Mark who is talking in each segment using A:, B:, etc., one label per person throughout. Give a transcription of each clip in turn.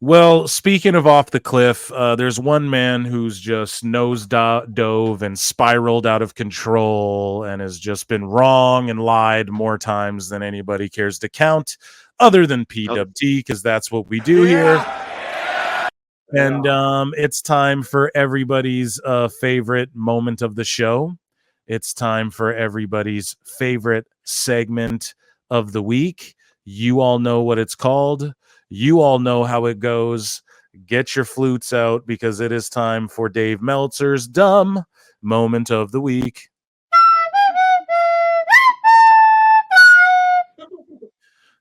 A: Well, speaking of off the cliff, there's one man who's just nose dove and spiraled out of control and has just been wrong and lied more times than anybody cares to count, other than PWT, because that's what we do here. And it's time for everybody's favorite moment of the show. It's time for everybody's favorite segment of the week. You all know what it's called. You all know how it goes. Get your flutes out because it is time for Dave Meltzer's dumb moment of the week.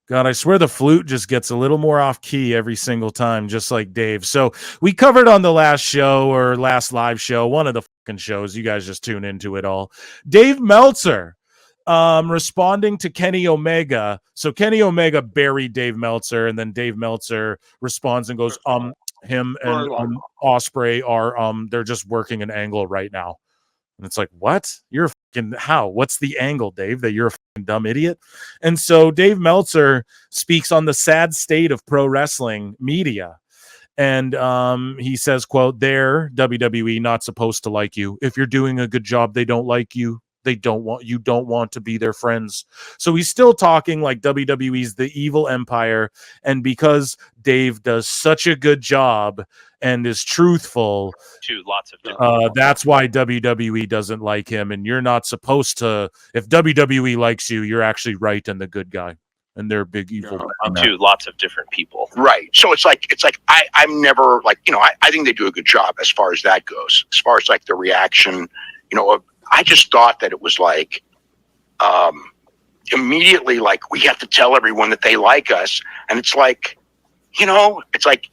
A: God, I swear the flute just gets a little more off key every single time, just like Dave. So we covered on the last show or last live show, one of the fucking shows. You guys just tune into it all. Dave Meltzer responding to Kenny Omega. So Kenny Omega buried Dave Meltzer, and then Dave Meltzer responds and goes, him and Osprey are they're just working an angle right now. And it's like, what? You're fucking how? What's the angle, Dave, that you're a fucking dumb idiot? And so Dave Meltzer speaks on the sad state of pro wrestling media. And he says, quote, they're WWE not supposed to like you. If you're doing a good job, they don't like you. You don't want to be their friends. So he's still talking like WWE's the evil empire. And because Dave does such a good job and is truthful,
B: to lots of
A: that's why WWE doesn't like him. And you're not supposed to. If WWE likes you, you're actually right and the good guy. And they're big evil.
B: To lots of different people.
C: Right. So it's like I'm never like, I think they do a good job as far as that goes. As far as like the reaction, I just thought that it was like immediately like we have to tell everyone that they like us. And it's like, it's like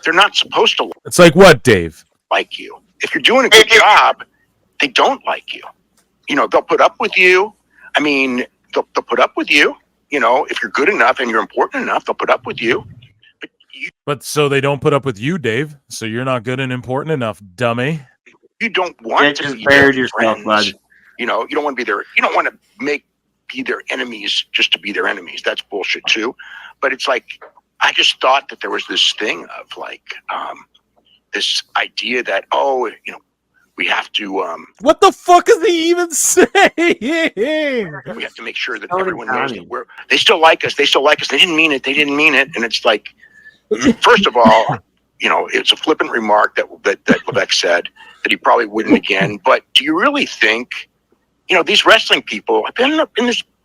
C: they're not supposed to.
A: It's like what, Dave?
C: Like you. If you're doing a good job, they don't like you. They'll put up with you. I mean, they'll put up with you. If you're good enough and you're important enough, they'll put up with you.
A: But so they don't put up with you, Dave. So you're not good and important enough, dummy.
C: You don't want to be their friends. Bud. You don't want to be their. You don't want to be their enemies just to be their enemies. That's bullshit too. But it's like I just thought that there was this thing of like this idea that we have to.
A: What the fuck is he even saying?
C: We have to make sure that everyone knows that they still like us. They still like us. They didn't mean it. They didn't mean it. And it's like, first of all, it's a flippant remark that Levesque said that he probably wouldn't again. But do you really think, these wrestling people have been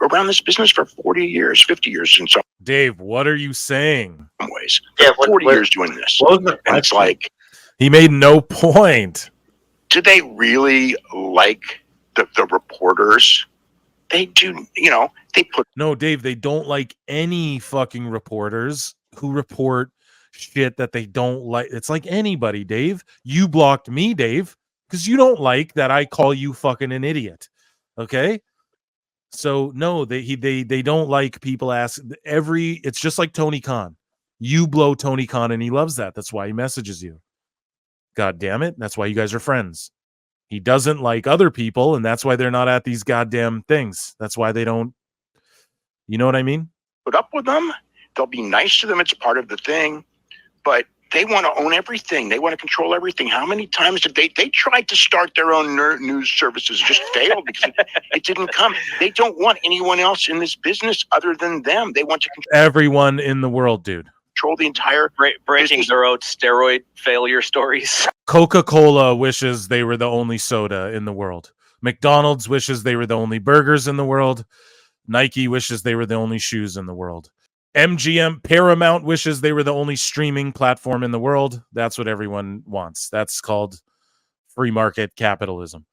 C: around this business for 40 years, 50 years in some
A: Dave, what are you saying?
C: ways. Yeah, 40 years doing this. And it's like
A: he made no point.
C: Do they really like the reporters? They do, they put.
A: No, Dave, they don't like any fucking reporters who report shit that they don't like. It's like anybody, Dave. You blocked me, Dave, because you don't like that I call you fucking an idiot. Okay? So no, they don't like people ask it's just like Tony Khan. You blow Tony Khan and he loves that. That's why he messages you. God damn it. That's why you guys are friends. He doesn't like other people, and that's why they're not at these goddamn things. That's why they don't. You know what I mean?
C: Put up with them. They'll be nice to them. It's part of the thing. But they want to own everything. They want to control everything. How many times did they tried to start their own news services, just failed because it didn't come. They don't want anyone else in this business other than them. They want to control
A: everyone in the world, dude.
C: Control the entire
B: breaking their own steroid failure stories.
A: Coca-Cola wishes they were the only soda in the world. McDonald's wishes they were the only burgers in the world. Nike wishes they were the only shoes in the world. MGM Paramount wishes they were the only streaming platform in the world. That's what everyone wants. That's called free market capitalism.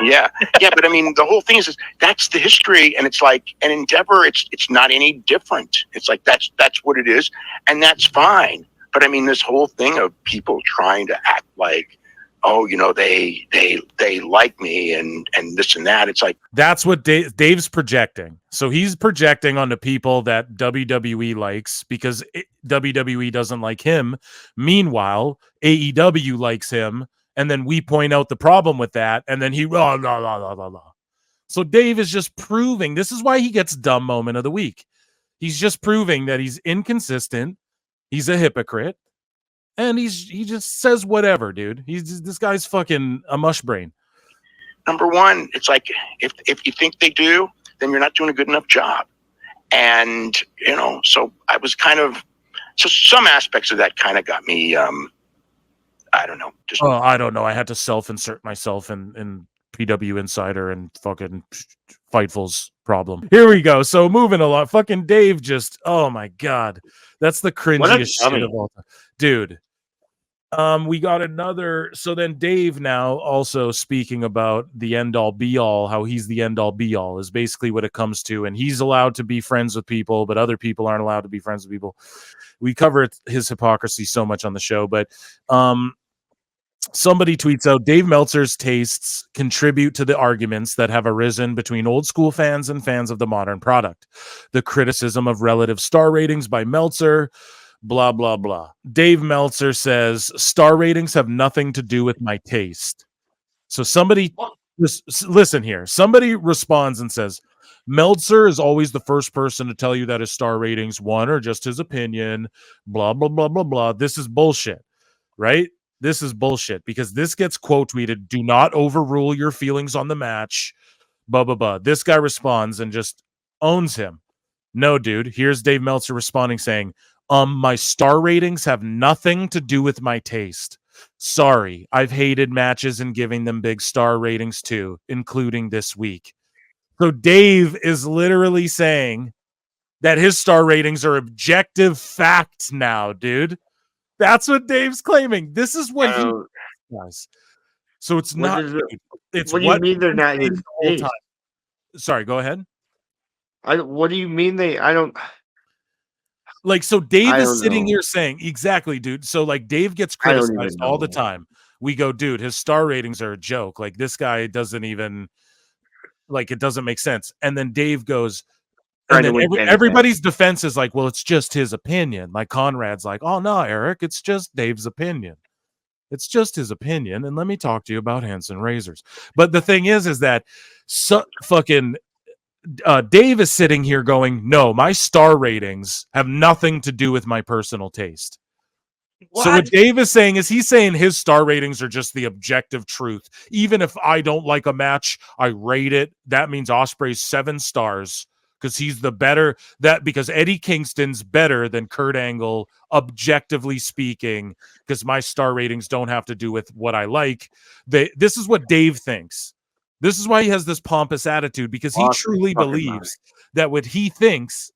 C: Yeah. But I mean, the whole thing is that's the history, and it's like an endeavor. It's not any different. It's like that's what it is, and that's fine. But I mean, this whole thing of people trying to act like, they like me and this and that. It's like
A: that's what Dave's projecting. So he's projecting onto people that WWE likes because WWE doesn't like him. Meanwhile, AEW likes him. And then we point out the problem with that. And then he, So Dave is just proving, this is why he gets dumb moment of the week. He's just proving that he's inconsistent He's a hypocrite. And he just says whatever, dude. This guy's fucking a mush brain.
C: Number one, it's like if you think they do, then you're not doing a good enough job. And so I was so some aspects of that kind of got me. I don't know.
A: I don't know. I had to self-insert myself in PW Insider and fucking Fightful's problem. Here we go. So moving along, fucking Dave just, oh my God, that's the cringiest shit of all time, dude. We got another. So then Dave now also speaking about the end all be all, how he's the end all be all is basically what it comes to. And he's allowed to be friends with people, but other people aren't allowed to be friends with people. We cover his hypocrisy so much on the show, but somebody tweets out, Dave Meltzer's tastes contribute to the arguments that have arisen between old school fans and fans of the modern product. The criticism of relative star ratings by Meltzer, blah, blah, blah. Dave Meltzer says, star ratings have nothing to do with my taste. So somebody, listen here. Somebody responds and says, Meltzer is always the first person to tell you that his star ratings, one, are just his opinion, blah, blah, blah, blah, blah. This is bullshit, right? This is bullshit because this gets quote tweeted, do not overrule your feelings on the match, blah, blah, blah. This guy responds and just owns him. No, dude. Here's Dave Meltzer responding saying, my star ratings have nothing to do with my taste. Sorry, I've hated matches and giving them big star ratings too, including this week. So Dave is literally saying that his star ratings are objective facts now, dude. That's what Dave's claiming. This is what he does. So it's not. It's
D: what do you mean they're not his taste?
A: Sorry, go ahead.
D: What do you mean they? I don't.
A: Like, so Dave is sitting here saying, exactly, dude. So, like, Dave gets criticized all the time. We go, dude, his star ratings are a joke. Like, this guy doesn't even, like, it doesn't make sense. And then Dave goes, and then everybody's defense is like, well, it's just his opinion. Like, Conrad's like, oh, no, Eric, it's just Dave's opinion. It's just his opinion. And let me talk to you about Henson razors. But the thing is that Dave is sitting here going, no, my star ratings have nothing to do with my personal taste. What? So what Dave is saying is he's saying his star ratings are just the objective truth. Even if I don't like a match, I rate it. That means Ospreay's 7 stars because he's the better because Eddie Kingston's better than Kurt Angle, objectively speaking, because my star ratings don't have to do with what I like. This is what Dave thinks. This is why he has this pompous attitude, because he truly believes that what he thinks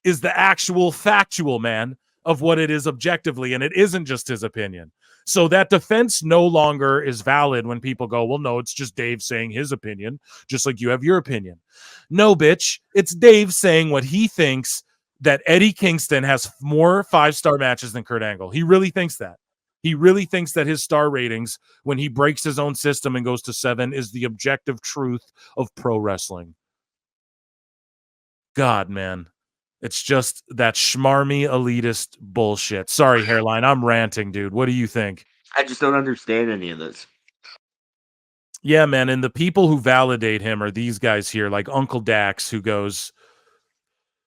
A: is the actual factual, man, of what it is objectively, and it isn't just his opinion. So that defense no longer is valid when people go, well, no, it's just Dave saying his opinion, just like you have your opinion. No, bitch, it's Dave saying what he thinks, that Eddie Kingston has more 5-star matches than Kurt Angle. He really thinks that. He really thinks that his star ratings, when he breaks his own system and goes to 7, is the objective truth of pro wrestling. God, man. It's just that schmarmy elitist bullshit. Sorry, Hairline. I'm ranting, dude. What do you think?
D: I just don't understand any of this.
A: Yeah, man. And the people who validate him are these guys here, like Uncle Dax, who goes,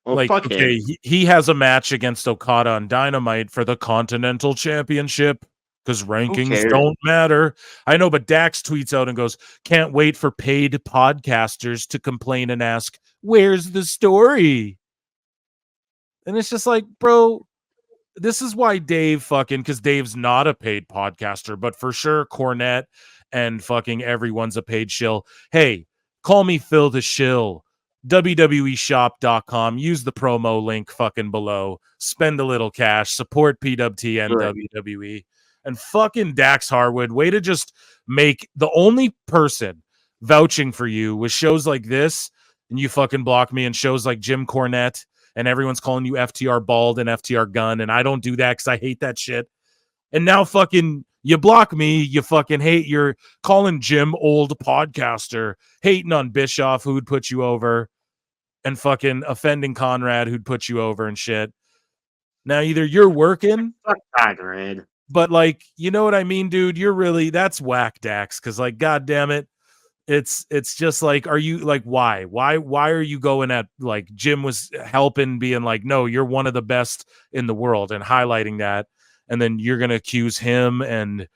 D: well,
A: like, okay, he has a match against Okada on Dynamite for the Continental Championship because rankings don't matter. I know, but Dax tweets out and goes, can't wait for paid podcasters to complain and ask, where's the story? And it's just like, bro, this is why Dave fucking, because Dave's not a paid podcaster, but for sure Cornette and fucking everyone's a paid shill. Hey, call me Phil the Shill. WWEshop.com. Use the promo link fucking below. Spend a little cash. Support PWT and WWE. And fucking Dax Harwood, way to just make the only person vouching for you with shows like this, and you fucking block me, and shows like Jim Cornette, and everyone's calling you FTR bald and FTR gun, and I don't do that because I hate that shit. And now fucking you block me, you fucking hate, you're calling Jim old podcaster, hating on Bischoff, who'd put you over, and fucking offending Conrad, who'd put you over and shit. Now either you're working, but like, you know what I mean, dude? You're really, that's whack, Dax, because like, God damn it, It's just like, are you like, why are you going at, like, Jim was helping, being like, no, you're one of the best in the world, and highlighting that, and then you're gonna accuse him and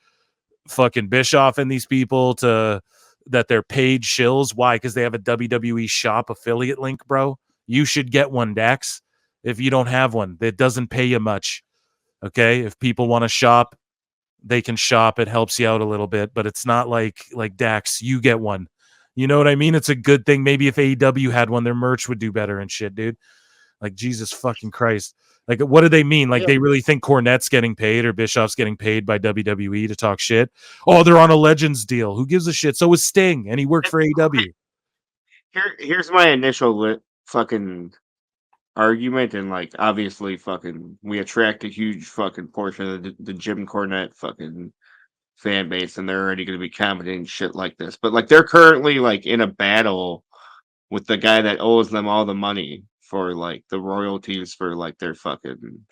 A: fucking Bischoff and these people that they're paid shills. Why? Because they have a WWE shop affiliate link, bro. You should get one, Dax. If you don't have one, that doesn't pay you much. Okay, if people want to shop, they can shop. It helps you out a little bit, but it's not like Dax, you get one. You know what I mean? It's a good thing. Maybe if AEW had one, their merch would do better and shit, dude. Like, Jesus fucking Christ. Like, what do they mean? Like, they really think Cornette's getting paid or Bischoff's getting paid by WWE to talk shit? Oh, they're on a Legends deal. Who gives a shit? So is Sting, and he worked for AEW.
D: Here's my initial fucking argument, and like obviously fucking we attract a huge fucking portion of the Jim Cornette fucking fan base, and they're already going to be commenting shit like this. But like they're currently like in a battle with the guy that owes them all the money for like the royalties for like their fucking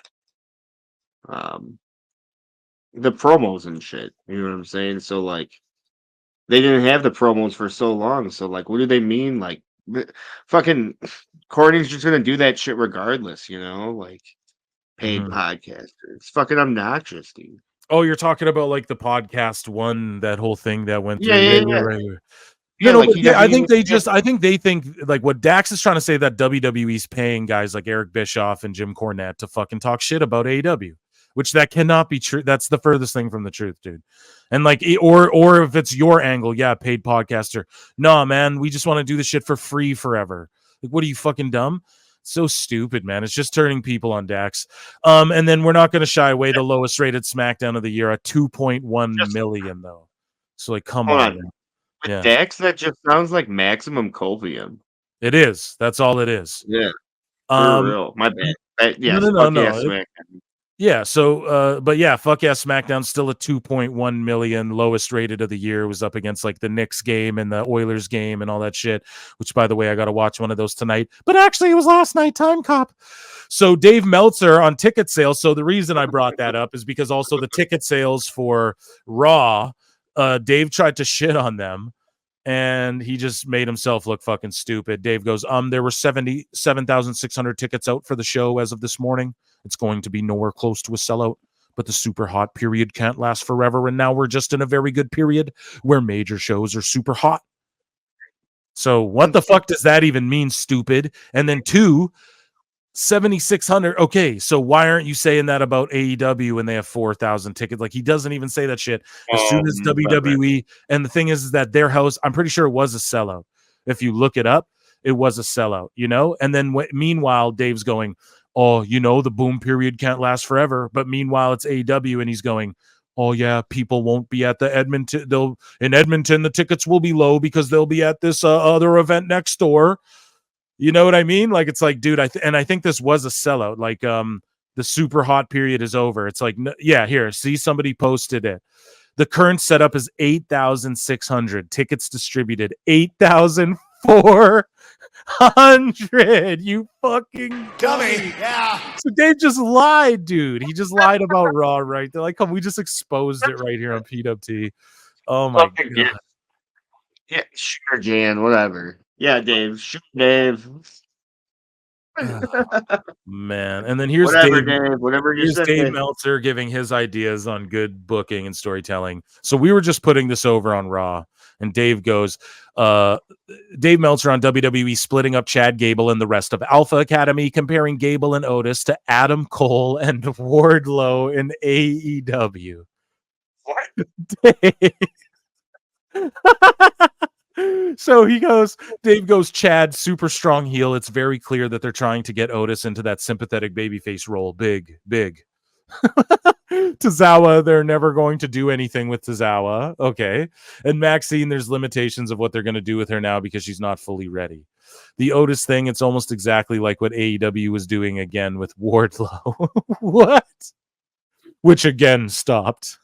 D: the promos and shit. You know what I'm saying? So like they didn't have the promos for so long. So like what do they mean? Like fucking Corny's just gonna do that shit regardless, you know, like paid podcasters. It's fucking obnoxious, dude.
A: Oh, you're talking about like the podcast one, that whole thing that went through.
D: Yeah,
A: no,
D: like
A: I think they think like what Dax is trying to say, that WWE's paying guys like Eric Bischoff and Jim Cornette to fucking talk shit about AEW, which that cannot be true. That's the furthest thing from the truth, dude. And like, or if it's your angle, yeah, paid podcaster. No, man, we just want to do this shit for free forever. Like, what are you, fucking dumb? So stupid, man. It's just turning people on, Dax. And then we're not going to shy away. The lowest rated SmackDown of the year at 2.1 million, though. So like, come on.
D: With Dax, that just sounds like maximum copium.
A: It is. That's all it is.
D: Yeah. For real. My bad. No.
A: Yeah, so but yeah, fuck yeah, SmackDown's still a 2.1 million, lowest rated of the year. It was up against like the Knicks game and the Oilers game and all that shit, which by the way, I got to watch one of those tonight. But actually it was last night, time cop. So Dave Meltzer on ticket sales. So the reason I brought that up is because also the ticket sales for Raw, Dave tried to shit on them. And he just made himself look fucking stupid. Dave goes, there were 77,600 tickets out for the show as of this morning. It's going to be nowhere close to a sellout, but the super hot period can't last forever. And now we're just in a very good period where major shows are super hot. So what the fuck does that even mean, stupid? And then 7,600. Okay, so why aren't you saying that about AEW when they have 4,000 tickets? Like, he doesn't even say that shit. As soon as WWE, and the thing is that their house, I'm pretty sure it was a sellout. If you look it up, it was a sellout, you know? And then meanwhile, Dave's going, oh, you know, the boom period can't last forever. But meanwhile, it's AEW, and he's going, oh yeah, people won't be at the Edmonton. In Edmonton, the tickets will be low because they'll be at this other event next door. You know what I mean? Like, it's like, dude, I think this was a sellout. Like, the super hot period is over. It's like, yeah, here, see, somebody posted it. The current setup is 8,600 tickets distributed. 8,400. You fucking dummy. Yeah. So Dave just lied, dude. He just lied about Raw, right? They're like, come, we just exposed it right here on PWT. Oh my god.
D: Yeah, sure, Jan, whatever. Yeah, Dave. Sure, Dave.
A: Man, and then here's
D: whatever,
A: Dave,
D: whatever you
A: here's
D: said,
A: Dave Meltzer giving his ideas on good booking and storytelling. So we were just putting this over on Raw, and Dave goes, Dave Meltzer on WWE splitting up Chad Gable and the rest of Alpha Academy, comparing Gable and Otis to Adam Cole and Wardlow in AEW.
D: What?
A: So Dave goes, Chad, super strong heel. It's very clear that they're trying to get Otis into that sympathetic babyface role. Big. Tozawa, they're never going to do anything with Tozawa. Okay. And Maxine, there's limitations of what they're going to do with her now because she's not fully ready. The Otis thing, it's almost exactly like what AEW was doing again with Wardlow. What? Which again stopped.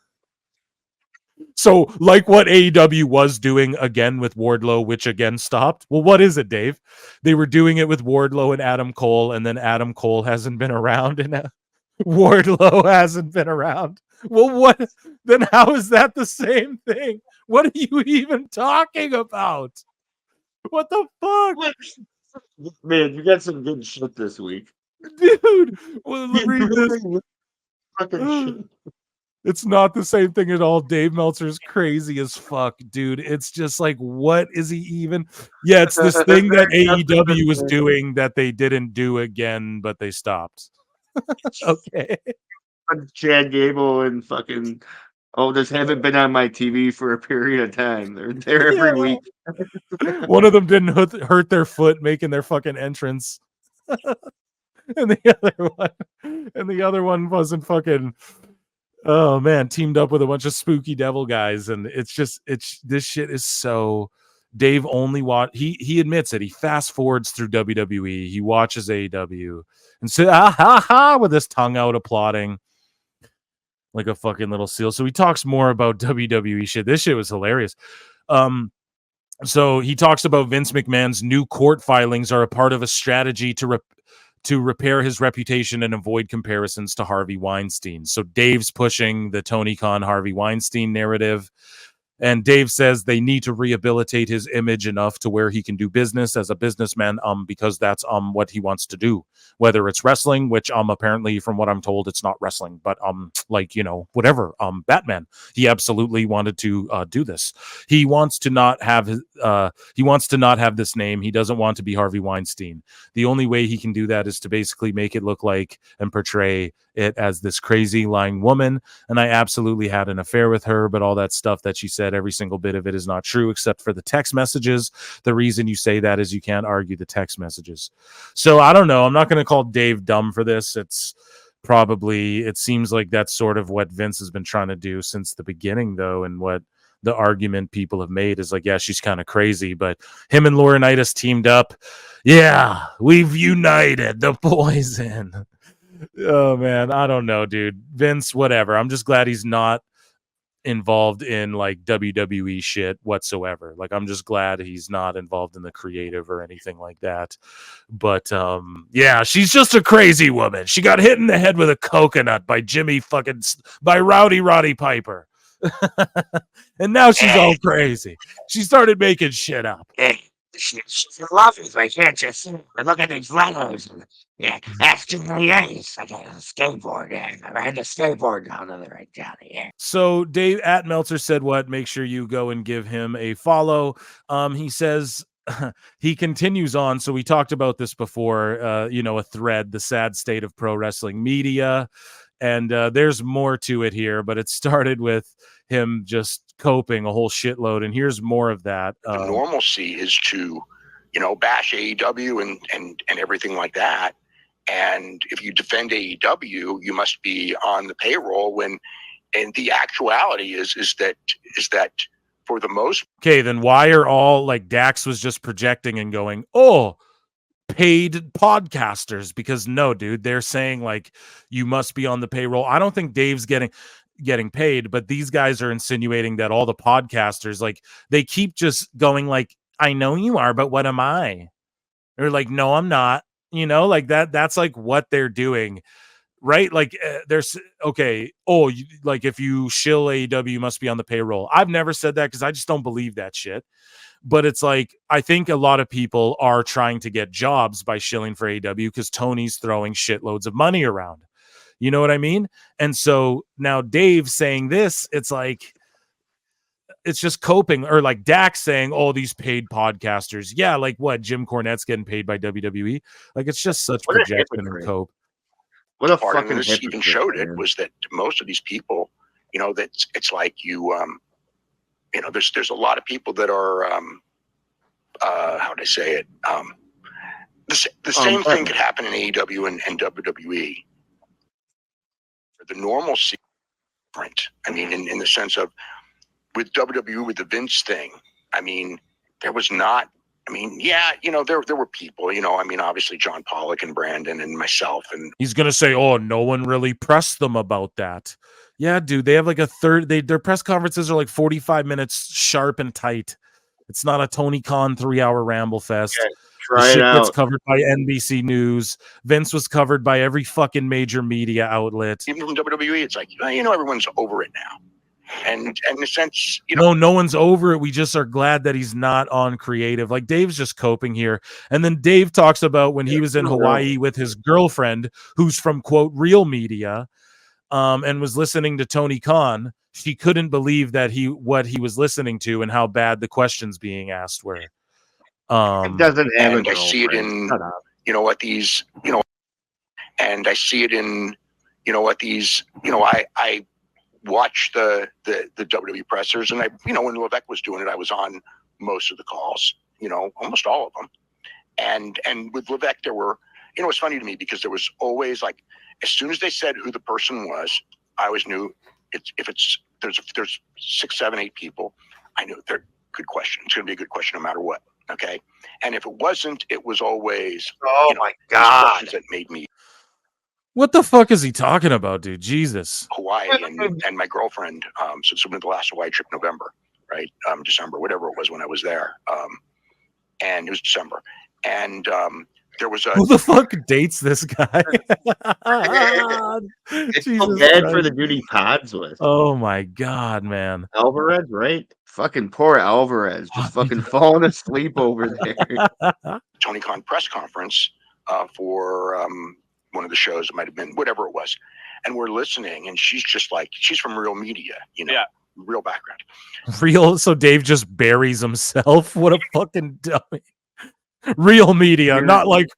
A: So, like what AEW was doing again with Wardlow, which again stopped. Well, what is it, Dave? They were doing it with Wardlow and Adam Cole, and then Adam Cole hasn't been around, and Wardlow hasn't been around. Well, what? Then how is that the same thing? What are you even talking about? What the fuck?
D: Man, you got some good shit this week.
A: Dude, well, read this.
D: Fucking shit.
A: It's not the same thing at all. Dave Meltzer's crazy as fuck, dude. It's just like, what is he even? Yeah, it's this thing that AEW was doing that they didn't do again, but they stopped. Okay.
D: Chad Gable and fucking just haven't been on my TV for a period of time. They're there every week.
A: One of them didn't hurt their foot making their fucking entrance. and the other one wasn't fucking, oh man, teamed up with a bunch of spooky devil guys. And this shit is so. Dave only he admits it. He fast forwards through WWE. He watches AEW and says, with his tongue out applauding like a fucking little seal. So he talks more about WWE shit. This shit was hilarious. So he talks about Vince McMahon's new court filings are a part of a strategy to repair his reputation and avoid comparisons to Harvey Weinstein. So Dave's pushing the Tony Khan Harvey Weinstein narrative. And Dave says they need to rehabilitate his image enough to where he can do business as a businessman, because that's what he wants to do. Whether it's wrestling, which apparently from what I'm told it's not wrestling, but whatever. Batman. He absolutely wanted to do this. He wants to not have this name. He doesn't want to be Harvey Weinstein. The only way he can do that is to basically make it look like and portray it as this crazy lying woman. And I absolutely had an affair with her, but all that stuff that she said, every single bit of it is not true except for the text messages. The reason you say that is you can't argue the text messages. So I don't know. I'm not going to call Dave dumb for this. It seems like that's sort of what Vince has been trying to do since the beginning, though. And what the argument people have made is like, yeah, she's kind of crazy, but him and Laurinaitis teamed up. Yeah, we've united the poison. Oh man, I don't know, dude. Vince, whatever. I'm just glad he's not involved in like WWE shit whatsoever. Like, I'm just glad he's not involved in the creative or anything like that. But yeah, she's just a crazy woman. She got hit in the head with a coconut by Rowdy Piper. And now she's all crazy. She started making shit up.
E: She's in love with me, can't you see? Look at these letters. Yeah, after the A's, I got a skateboard. I had a skateboard down here.
A: So Dave at Meltzer said what? Make sure you go and give him a follow. He says he continues on. So we talked about this before, a thread, the sad state of pro wrestling media. And there's more to it here, but it started with him just coping a whole shitload. And here's more of that.
C: The normalcy is to, bash AEW and everything like that. And if you defend AEW, you must be on the payroll and the actuality is that for the most.
A: Okay, then why are all like Dax was just projecting and going, oh, paid podcasters? Because no, dude, they're saying like you must be on the payroll. I don't think Dave's getting paid, but these guys are insinuating that all the podcasters, like, they keep just going like, I know you are, but what am I? They're like, no, I'm not. Like that's like what they're doing, right? Like there's okay. Oh, like if you shill AEW, you must be on the payroll. I've never said that because I just don't believe that shit. But it's like, I think a lot of people are trying to get jobs by shilling for AEW because Tony's throwing shitloads of money around. You know what I mean? And so now Dave saying this, it's like, it's just coping. Or like Dax saying, oh, these paid podcasters. Yeah, like what? Jim Cornette's getting paid by WWE. Like, it's just such projection and cope.
C: What a fucking this even showed it was that most of these people, that it's like there's a lot of people that are how do I say it? The same thing could happen in AEW and WWE. The normalcy different. I mean, in the sense of with WWE, with the Vince thing, I mean, there was not, there were people, obviously John Pollock and Brandon and myself. And
A: he's going to say, oh, no one really pressed them about that. Yeah, dude, they have like their press conferences are like 45 minutes sharp and tight. It's not a Tony Khan 3-hour ramble fest.
D: Yeah, try it out.
A: It's covered by NBC News. Vince was covered by every fucking major media outlet.
C: Even from WWE, it's like, everyone's over it now. And in a sense, you know,
A: no one's over it. We just are glad that he's not on creative. Like Dave's just coping here. And then Dave talks about when he was in Hawaii with his girlfriend, who's from quote real media, and was listening to Tony Khan. She couldn't believe that what he was listening to and how bad the questions being asked were.
D: It doesn't have
C: and I see it in, you know, what these, you know, and I see it in, you know, what these, you know, I watch the WWE pressers, and I, you know, when Levesque was doing it, I was on most of the calls, you know, almost all of them. And with Levesque, there were, you know, it's funny to me because there was always like, as soon as they said who the person was, I always knew there's 6, 7, 8 people. I knew they're good question. It's going to be a good question no matter what. Okay. And if it wasn't, it was always,
E: Oh my God.
C: that made me
A: What the fuck is he talking about, dude? Jesus.
C: Hawaii and my girlfriend, so it's been the last Hawaii trip, November, right? December, whatever it was when I was there. And it was December. And there was
A: Who the fuck dates this guy?
D: It's
A: Jesus
D: so bad
A: Christ.
D: for the dude he pods with.
A: Oh my God, man.
D: Alvarez, right? Fucking poor Alvarez, just fucking falling asleep over there.
C: Tony Khan press conference for one of the shows. It might have been whatever it was. And we're listening, and she's just like, she's from real media, you know, real background.
A: Real. So Dave just buries himself. What a fucking dummy. Real media, not like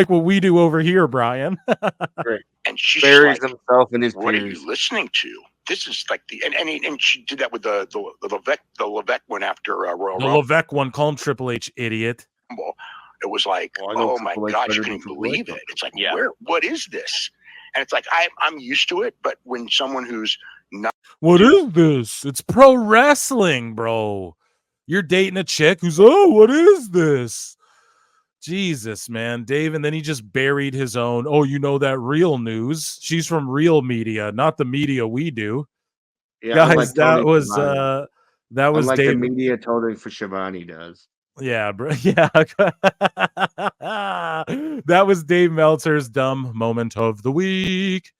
A: what we do over here, Brian.
D: Right.
C: And she's
D: Buries
C: like,
D: himself in his
C: what are
D: peers.
C: you listening to? This is like and she did that with the Levesque one after Royal
A: The
C: Rumble.
A: Levesque one, call him Triple H, idiot.
C: It was like,
D: Well, I know
C: oh my
D: Triple H
C: God,
D: better
C: you
D: than
C: couldn't
D: Triple H.
C: believe it. It's like, what is this? And it's like, I'm used to it, but when someone who's not,
A: What is this? It's pro wrestling, bro. You're dating a chick who's, oh, what is this? Jesus, man. Dave, and then he just buried his own, oh, you know that real news. She's from real media, not the media we do.
D: Yeah,
A: Guys,
D: unlike Tony
A: that was
D: unlike
A: Dave.
D: the media Tony for Shivani does.
A: Yeah, bro. Yeah. That was Dave Meltzer's dumb moment of the week.